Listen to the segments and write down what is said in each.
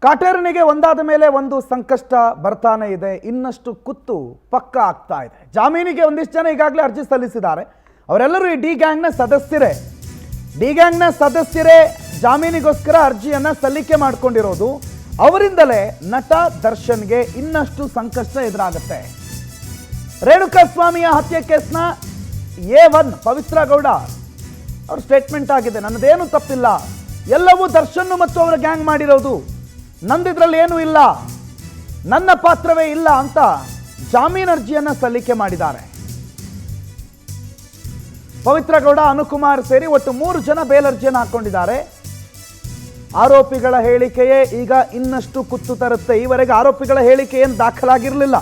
ಕಾಟೇರನಿಗೆ ಒಂದಾದ ಮೇಲೆ ಒಂದು ಸಂಕಷ್ಟ ಬರ್ತಾನೆ ಇದೆ. ಇನ್ನಷ್ಟು ಕುತ್ತು ಪಕ್ಕ ಆಗ್ತಾ ಇದೆ. ಜಾಮೀನಿಗೆ ಒಂದಿಷ್ಟು ಜನ ಈಗಾಗಲೇ ಅರ್ಜಿ ಸಲ್ಲಿಸಿದ್ದಾರೆ. ಅವರೆಲ್ಲರೂ ಈ ಡಿ ಗ್ಯಾಂಗ್ನ ಸದಸ್ಯರೇ ಜಾಮೀನಿಗೋಸ್ಕರ ಅರ್ಜಿಯನ್ನು ಸಲ್ಲಿಕೆ ಮಾಡಿಕೊಂಡಿರೋದು. ಅವರಿಂದಲೇ ನಟ ದರ್ಶನ್ಗೆ ಇನ್ನಷ್ಟು ಸಂಕಷ್ಟ ಎದುರಾಗುತ್ತೆ. ರೇಣುಕಾಸ್ವಾಮಿಯ ಹತ್ಯೆ ಕೇಸ್ನ A1 ಪವಿತ್ರ ಗೌಡ ಅವ್ರ ಸ್ಟೇಟ್ಮೆಂಟ್ ಆಗಿದೆ, ನನ್ನದೇನು ತಪ್ಪಿಲ್ಲ, ಎಲ್ಲವೂ ದರ್ಶನ್ ಮತ್ತು ಅವರ ಗ್ಯಾಂಗ್ ಮಾಡಿರೋದು, ನಂದಿದ್ರಲ್ಲಿ ಏನೂ ಇಲ್ಲ, ನನ್ನ ಪಾತ್ರವೇ ಇಲ್ಲ ಅಂತ ಜಾಮೀನು ಅರ್ಜಿಯನ್ನು ಸಲ್ಲಿಕೆ ಮಾಡಿದ್ದಾರೆ. ಪವಿತ್ರ ಗೌಡ, ಅನುಕುಮಾರ್ ಸೇರಿ ಒಟ್ಟು 3 ಜನ ಬೇಲ್ ಅರ್ಜಿಯನ್ನು ಹಾಕೊಂಡಿದ್ದಾರೆ. ಆರೋಪಿಗಳ ಹೇಳಿಕೆಯೇ ಈಗ ಇನ್ನಷ್ಟು ಕುತ್ತು ತರುತ್ತೆ. ಈವರೆಗೆ ಆರೋಪಿಗಳ ಹೇಳಿಕೆ ಏನು ದಾಖಲಾಗಿರಲಿಲ್ಲ.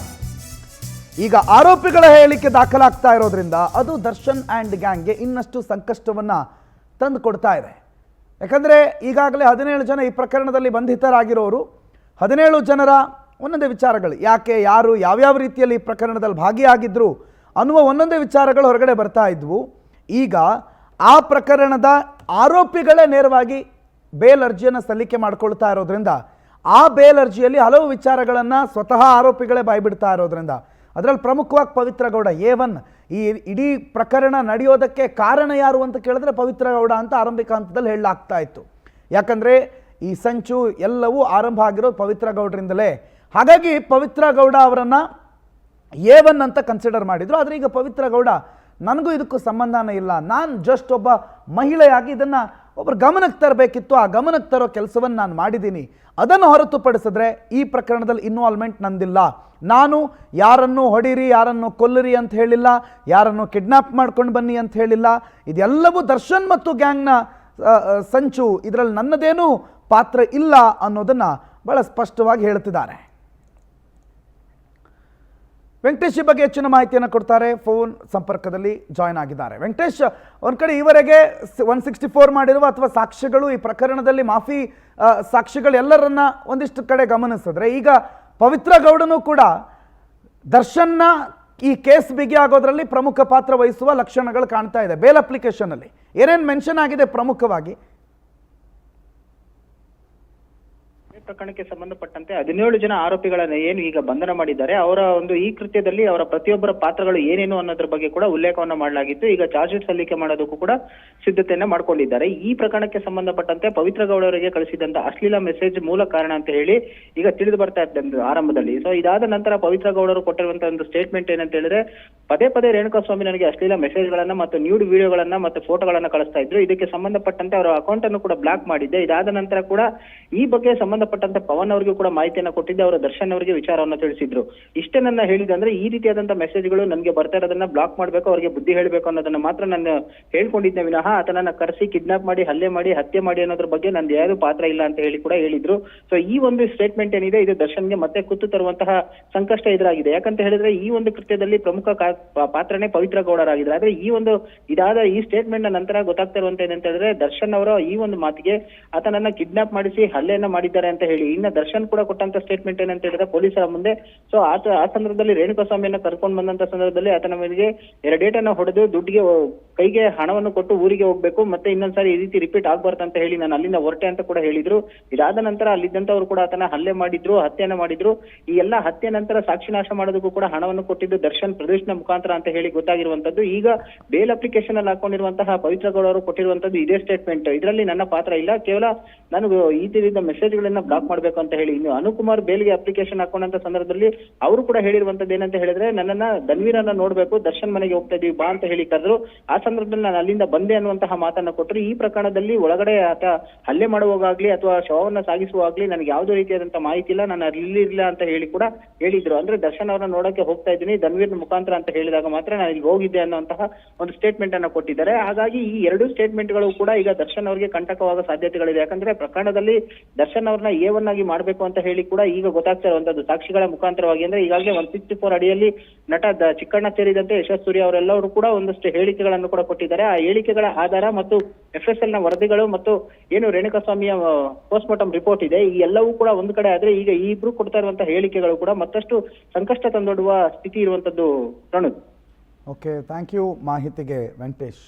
ಈಗ ಆರೋಪಿಗಳ ಹೇಳಿಕೆ ದಾಖಲಾಗ್ತಾ ಇರೋದ್ರಿಂದ ಅದು ದರ್ಶನ್ ಆ್ಯಂಡ್ ಗ್ಯಾಂಗ್ಗೆ ಇನ್ನಷ್ಟು ಸಂಕಷ್ಟವನ್ನು ತಂದು ಕೊಡ್ತಾ ಇದೆ. ಯಾಕಂದರೆ ಈಗಾಗಲೇ 17 ಜನ ಈ ಪ್ರಕರಣದಲ್ಲಿ ಬಂಧಿತರಾಗಿರೋರು. 17 ಜನರ ಒಂದೊಂದೇ ವಿಚಾರಗಳು, ಯಾಕೆ, ಯಾರು, ಯಾವ್ಯಾವ ರೀತಿಯಲ್ಲಿ ಈ ಪ್ರಕರಣದಲ್ಲಿ ಭಾಗಿಯಾಗಿದ್ರು ಅನ್ನುವ ಒಂದೊಂದೇ ವಿಚಾರಗಳು ಹೊರಗಡೆ ಬರ್ತಾ ಇದ್ವು. ಈಗ ಆ ಪ್ರಕರಣದ ಆರೋಪಿಗಳೇ ನೇರವಾಗಿ ಬೇಲ್ ಅರ್ಜಿಯನ್ನು ಸಲ್ಲಿಕೆ ಮಾಡಿಕೊಳ್ತಾ ಇರೋದ್ರಿಂದ ಆ ಬೇಲ್ ಅರ್ಜಿಯಲ್ಲಿ ಹಲವು ವಿಚಾರಗಳನ್ನು ಸ್ವತಃ ಆರೋಪಿಗಳೇ ಬಾಯ್ಬಿಡ್ತಾ ಇರೋದ್ರಿಂದ, ಅದರಲ್ಲಿ ಪ್ರಮುಖವಾಗಿ ಪವಿತ್ರ ಗೌಡ A1, ಈ ಇಡೀ ಪ್ರಕರಣ ನಡೆಯೋದಕ್ಕೆ ಕಾರಣ ಯಾರು ಅಂತ ಕೇಳಿದ್ರೆ ಪವಿತ್ರ ಗೌಡ ಅಂತ ಆರಂಭಿಕ ಹಂತದಲ್ಲಿ ಹೇಳಲಾಗ್ತಾ ಇತ್ತು. ಯಾಕಂದರೆ ಈ ಸಂಚು ಎಲ್ಲವೂ ಆರಂಭ ಆಗಿರೋದು ಪವಿತ್ರ ಗೌಡರಿಂದಲೇ. ಹಾಗಾಗಿ ಪವಿತ್ರ ಗೌಡ ಅವರನ್ನು A1 ಅಂತ ಕನ್ಸಿಡರ್ ಮಾಡಿದರು. ಆದರೆ ಈಗ ಪವಿತ್ರ ಗೌಡ, ನನಗೂ ಇದಕ್ಕೂ ಸಂಬಂಧನೇ ಇಲ್ಲ, ನಾನು ಜಸ್ಟ್ ಒಬ್ಬ ಮಹಿಳೆಯಾಗಿ ಇದನ್ನು ಒಬ್ಬರು ಗಮನಕ್ಕೆ ತರಬೇಕಿತ್ತು, ಆ ಗಮನಕ್ಕೆ ತರೋ ಕೆಲಸವನ್ನು ನಾನು ಮಾಡಿದ್ದೀನಿ, ಅದನ್ನು ಹೊರತುಪಡಿಸಿದ್ರೆ ಈ ಪ್ರಕರಣದಲ್ಲಿ ಇನ್ವಾಲ್ವ್ಮೆಂಟ್ ನಂದಿಲ್ಲ, ನಾನು ಯಾರನ್ನು ಹೊಡೀರಿ, ಯಾರನ್ನು ಕೊಲ್ಲಿರಿ ಅಂತ ಹೇಳಿಲ್ಲ, ಯಾರನ್ನು ಕಿಡ್ನಾಪ್ ಮಾಡ್ಕೊಂಡು ಬನ್ನಿ ಅಂತ ಹೇಳಿಲ್ಲ, ಇದೆಲ್ಲವೂ ದರ್ಶನ್ ಮತ್ತು ಗ್ಯಾಂಗ್ನ ಸಂಚು, ಇದರಲ್ಲಿ ನನ್ನದೇನೂ ಪಾತ್ರ ಇಲ್ಲ ಅನ್ನೋದನ್ನು ಬಹಳ ಸ್ಪಷ್ಟವಾಗಿ ಹೇಳ್ತಿದ್ದಾರೆ. ವೆಂಕಟೇಶ್ ಈ ಬಗ್ಗೆ ಹೆಚ್ಚಿನ ಮಾಹಿತಿಯನ್ನು ಕೊಡ್ತಾರೆ. ಫೋನ್ ಸಂಪರ್ಕದಲ್ಲಿ ಜಾಯ್ನ್ ಆಗಿದ್ದಾರೆ. ವೆಂಕಟೇಶ್, ಒಂದು ಕಡೆ ಈವರೆಗೆ 164 ಮಾಡಿರುವ ಅಥವಾ ಸಾಕ್ಷ್ಯಗಳು ಈ ಪ್ರಕರಣದಲ್ಲಿ ಮಾಫಿ ಸಾಕ್ಷಿಗಳು ಎಲ್ಲರನ್ನ ಒಂದಿಷ್ಟು ಕಡೆ ಗಮನಿಸಿದ್ರೆ, ಈಗ ಪವಿತ್ರ ಗೌಡನು ಕೂಡ ದರ್ಶನ್ನ ಈ ಕೇಸ್ ಬಿಗಿ ಆಗೋದ್ರಲ್ಲಿ ಪ್ರಮುಖ ಪಾತ್ರ ವಹಿಸುವ ಲಕ್ಷಣಗಳು ಕಾಣ್ತಾ ಇದೆ. ಬೇಲ್ ಅಪ್ಲಿಕೇಶನಲ್ಲಿ ಏನೇನು ಮೆನ್ಷನ್ ಆಗಿದೆ ಪ್ರಮುಖವಾಗಿ? ಪ್ರಕರಣಕ್ಕೆ ಸಂಬಂಧಪಟ್ಟಂತೆ 17 ಜನ ಆರೋಪಿಗಳನ್ನ ಏನು ಈಗ ಬಂಧನ ಮಾಡಿದ್ದಾರೆ, ಅವರ ಒಂದು ಈ ಕೃತ್ಯದಲ್ಲಿ ಅವರ ಪ್ರತಿಯೊಬ್ಬರ ಪಾತ್ರಗಳು ಏನೇನು ಅನ್ನೋದ್ರ ಬಗ್ಗೆ ಕೂಡ ಉಲ್ಲೇಖವನ್ನ ಮಾಡಲಾಗಿತ್ತು. ಈಗ ಚಾರ್ಜ್ ಶೀಟ್ ಸಲ್ಲಿಕೆ ಮಾಡೋದಕ್ಕೂ ಕೂಡ ಸಿದ್ಧತೆಯನ್ನ ಮಾಡ್ಕೊಂಡಿದ್ದಾರೆ. ಈ ಪ್ರಕರಣಕ್ಕೆ ಸಂಬಂಧಪಟ್ಟಂತೆ ಪವಿತ್ರ ಗೌಡ ಅವರಿಗೆ ಕಳಿಸಿದಂತ ಅಶ್ಲೀಲ ಮೆಸೇಜ್ ಮೂಲ ಕಾರಣ ಅಂತ ಹೇಳಿ ಈಗ ತಿಳಿದು ಬರ್ತಾ ಇದ್ದ ಆರಂಭದಲ್ಲಿ. ಸೊ ಇದಾದ ನಂತರ ಪವಿತ್ರ ಗೌಡರು ಕೊಟ್ಟಿರುವಂತಹ ಒಂದು ಸ್ಟೇಟ್ಮೆಂಟ್ ಏನಂತ ಹೇಳಿದ್ರೆ, ಪದೇ ಪದೇ ರೇಣುಕಾಸ್ವಾಮಿ ನನಗೆ ಅಶ್ಲೀಲ ಮೆಸೇಜ್ಗಳನ್ನ ಮತ್ತು ನ್ಯೂಡ್ ವಿಡಿಯೋಗಳನ್ನ ಮತ್ತು ಫೋಟೋಗಳನ್ನ ಕಳಿಸ್ತಾ ಇದ್ರು. ಇದಕ್ಕೆ ಸಂಬಂಧಪಟ್ಟಂತೆ ಅವರ ಅಕೌಂಟ್ ಅನ್ನು ಕೂಡ ಬ್ಲಾಕ್ ಮಾಡಿದ್ದೆ. ಇದಾದ ನಂತರ ಕೂಡ ಈ ಬಗ್ಗೆ ಸಂಬಂಧಪಟ್ಟಂತೆ ಪವನ್ ಅವರಿಗೂ ಕೂಡ ಮಾಹಿತಿಯನ್ನ ಕೊಟ್ಟಿದ್ದೆ. ಅವರು ದರ್ಶನ್ ಅವರಿಗೆ ವಿಚಾರವನ್ನ ತಿಳಿಸಿದ್ರು. ಇಷ್ಟೇ ನನ್ನ ಹೇಳಿದಂದ್ರೆ, ಈ ರೀತಿಯಾದಂತಹ ಮೆಸೇಜ್ಗಳು ನನಗೆ ಬರ್ತಾ ಇರೋದನ್ನ ಬ್ಲಾಕ್ ಮಾಡ್ಬೇಕು, ಅವರಿಗೆ ಬುದ್ಧಿ ಹೇಳ್ಬೇಕು ಅನ್ನೋದನ್ನ ಮಾತ್ರ ನಾನು ಹೇಳ್ಕೊಂಡಿದ್ದೆ ವಿನಃ ಆತನನ್ನ ಕರೆಸಿ ಕಿಡ್ನಾಪ್ ಮಾಡಿ, ಹತ್ಯೆ ಮಾಡಿ ಅನ್ನೋದ್ರ ಬಗ್ಗೆ ನಂದು ಯಾರು ಪಾತ್ರ ಇಲ್ಲ ಅಂತ ಹೇಳಿ ಕೂಡ ಹೇಳಿದ್ರು. ಸೊ ಈ ಒಂದು ಸ್ಟೇಟ್ಮೆಂಟ್ ಏನಿದೆ, ಇದು ದರ್ಶನ್ಗೆ ಮತ್ತೆ ಕುತ್ತು ತರುವಂತಹ ಸಂಕಷ್ಟ ಎದುರಾಗಿದೆ. ಯಾಕಂತ ಹೇಳಿದ್ರೆ ಈ ಒಂದು ಕೃತ್ಯದಲ್ಲಿ ಪ್ರಮುಖ ಪಾತ್ರನೇ ಪವಿತ್ರ ಗೌಡರಾಗಿದ್ದಾರೆ. ಆದ್ರೆ ಇದಾದ ಈ ಸ್ಟೇಟ್ಮೆಂಟ್ ನ ನಂತರ ಗೊತ್ತಾಗ್ತಾ ಇರುವಂತ ಏನಂತ ಹೇಳಿದ್ರೆ, ದರ್ಶನ್ ಅವರ ಈ ಒಂದು ಮಾತಿಗೆ ಆತನನ್ನ ಕಿಡ್ನಾಪ್ ಮಾಡಿಸಿ ಹಲ್ಲೆಯನ್ನ ಮಾಡಿದ್ದಾರೆ ಅಂತ ಹೇಳಿ, ಇನ್ನ ದರ್ಶನ್ ಕೂಡ ಕೊಟ್ಟಂತ ಸ್ಟೇಟ್ಮೆಂಟ್ ಏನಂತ ಹೇಳಿದ್ರೆ ಪೊಲೀಸರ ಮುಂದೆ, ಸೊ ಆ ಸಂದರ್ಭದಲ್ಲಿ ರೇಣುಕಾಸ್ವಾಮಿಯನ್ನ ಕರ್ಕೊಂಡು ಬಂದಂತ ಸಂದರ್ಭದಲ್ಲಿ ಆತನ ಮೇಲೆ 2 ಡೇಟನ್ನ ಹೊಡೆದು ದುಡ್ಡಿಗೆ ಕೈಗೆ ಹಣವನ್ನು ಕೊಟ್ಟು ಊರಿಗೆ ಹೋಗ್ಬೇಕು, ಮತ್ತೆ ಇನ್ನೊಂದ್ಸಾರಿ ಈ ರೀತಿ ರಿಪೀಟ್ ಆಗ್ಬಾರ್ದು ಅಂತ ಹೇಳಿ ನಾನು ಅಲ್ಲಿಂದ ಹೊರಟೆ ಅಂತ ಕೂಡ ಹೇಳಿದ್ರು. ಇದಾದ ನಂತರ ಅಲ್ಲಿದ್ದಂತವ್ರು ಕೂಡ ಆತನ ಹತ್ಯೆಯನ್ನ ಮಾಡಿದ್ರು. ಈ ಎಲ್ಲಾ ಹತ್ಯೆ ನಂತರ ಸಾಕ್ಷಿ ನಾಶ ಮಾಡೋದಕ್ಕೂ ಕೂಡ ಹಣವನ್ನು ಕೊಟ್ಟಿದ್ದು ದರ್ಶನ್ ಪ್ರದೇಶನ ಮುಖಾಂತರ ಅಂತ ಹೇಳಿ ಗೊತ್ತಾಗಿರುವಂತದ್ದು. ಈಗ ಬೇಲ್ ಅಪ್ಲಿಕೇಶನ್ ಅಲ್ಲಿ ಹಾಕೊಂಡಿರುವಂತಹ ಪವಿತ್ರ ಗೌಡ ಅವರು ಕೊಟ್ಟಿರುವಂತದ್ದು ಇದೇ ಸ್ಟೇಟ್ಮೆಂಟ್, ಇದರಲ್ಲಿ ನನ್ನ ಪಾತ್ರ ಇಲ್ಲ, ಕೇವಲ ನಾನು ಈ ರೀತಿಯ ಮೆಸೇಜ್ಗಳನ್ನ ಬ್ಲಾಕ್ ಮಾಡ್ಬೇಕು ಅಂತ ಹೇಳಿ. ಇನ್ನು ಅನುಕುಮಾರ್ ಬೇಲ್ಗೆ ಅಪ್ಲಿಕೇಶನ್ ಹಾಕೊಂಡಂತ ಸಂದರ್ಭದಲ್ಲಿ ಅವರು ಕೂಡ ಹೇಳಿರುವಂತದ್ದು ಏನಂತ ಹೇಳಿದ್ರೆ, ನನ್ನನ್ನ ಧನ್ವೀರನ್ನ ನೋಡ್ಬೇಕು, ದರ್ಶನ್ ಮನೆಗೆ ಹೋಗ್ತಾ ಇದೀವಿ ಬಾ ಅಂತ ಹೇಳಿ ಕರೆದ್ರು. ಆ ಸಂದರ್ಭದಲ್ಲಿ ನಾನು ಅಲ್ಲಿಂದ ಬಂದೆ ಅನ್ನುವಂತಹ ಮಾತನ್ನ ಕೊಟ್ಟರು. ಈ ಪ್ರಕರಣದಲ್ಲಿ ಒಳಗಡೆ ಆತ ಹಲ್ಲೆ ಮಾಡುವಾಗ್ಲಿ ಅಥವಾ ಶವವನ್ನ ಸಾಗಿಸುವಾಗ್ಲಿ ನನಗೆ ಯಾವುದೇ ರೀತಿಯಾದಂತಹ ಮಾಹಿತಿ ಇಲ್ಲ, ನಾನು ಅಲ್ಲಿರ್ಲಿಲ್ಲ ಅಂತ ಹೇಳಿ ಕೂಡ ಹೇಳಿದ್ರು. ಅಂದ್ರೆ ದರ್ಶನ್ ಅವರನ್ನ ನೋಡಕ್ಕೆ ಹೋಗ್ತಾ ಇದ್ದೀನಿ ಧನ್ವೀರ್ ಮುಖಾಂತರ ಅಂತ ಹೇಳಿದಾಗ ಮಾತ್ರ ನಾನು ಇಲ್ಲಿ ಹೋಗಿದ್ದೆ ಅನ್ನುವಂತಹ ಒಂದು ಸ್ಟೇಟ್ಮೆಂಟ್ ಅನ್ನ ಕೊಟ್ಟಿದ್ದಾರೆ. ಹಾಗಾಗಿ ಈ 2 ಸ್ಟೇಟ್ಮೆಂಟ್ ಗಳು ಕೂಡ ಈಗ ದರ್ಶನ್ ಅವರಿಗೆ ಕಂಟಕವಾಗೋ ಸಾಧ್ಯತೆಗಳಿದೆ. ಯಾಕಂದ್ರೆ ಪ್ರಕರಣದಲ್ಲಿ ದರ್ಶನ್ ಅವ್ರನ್ನ A1 ಆಗಿ ಮಾಡ್ಬೇಕು ಅಂತ ಹೇಳಿ ಕೂಡ ಈಗ ಗೊತ್ತಾಗ್ತಾ ಇರುವಂತದ್ದು ಸಾಕ್ಷಿಗಳ ಮುಖಾಂತರವಾಗಿ. ಅಂದ್ರೆ ಈಗಾಗಲೇ 164 ಅಡಿಯಲ್ಲಿ ನಟ ಚಿಕ್ಕಣ್ಣ ಸೇರಿದಂತೆ ಯಶಸ್ ಸೂರ್ಯ ಅವರೆಲ್ಲರೂ ಕೂಡ ಒಂದಷ್ಟು ಹೇಳಿಕೆಗಳನ್ನು ಕೂಡ ಕೊಟ್ಟಿದ್ದಾರೆ. ಆ ಹೇಳಿಕೆಗಳ ಆಧಾರ ಮತ್ತು FSL ನ ವರದಿಗಳು ಮತ್ತು ಏನು ರೇಣುಕಾಸ್ವಾಮಿಯ ಪೋಸ್ಟ್ ಮಾರ್ಟಮ್ ರಿಪೋರ್ಟ್ ಇದೆ, ಈ ಎಲ್ಲವೂ ಕೂಡ ಒಂದು ಕಡೆ ಆದ್ರೆ ಈಗ ಈ ಇಬ್ರು ಕೊಡ್ತಾ ಇರುವಂತಹ ಹೇಳಿಕೆಗಳು ಕೂಡ ಮತ್ತಷ್ಟು ಸಂಕಷ್ಟ ತಂದೊಡ್ಡುವ ಸ್ಥಿತಿ ಇರುವಂತದ್ದು ಪ್ರಣುದ್. ಓಕೆ, ಥ್ಯಾಂಕ್ ಯು ಮಾಹಿತಿಗೆ ವೆಂಕಟೇಶ್.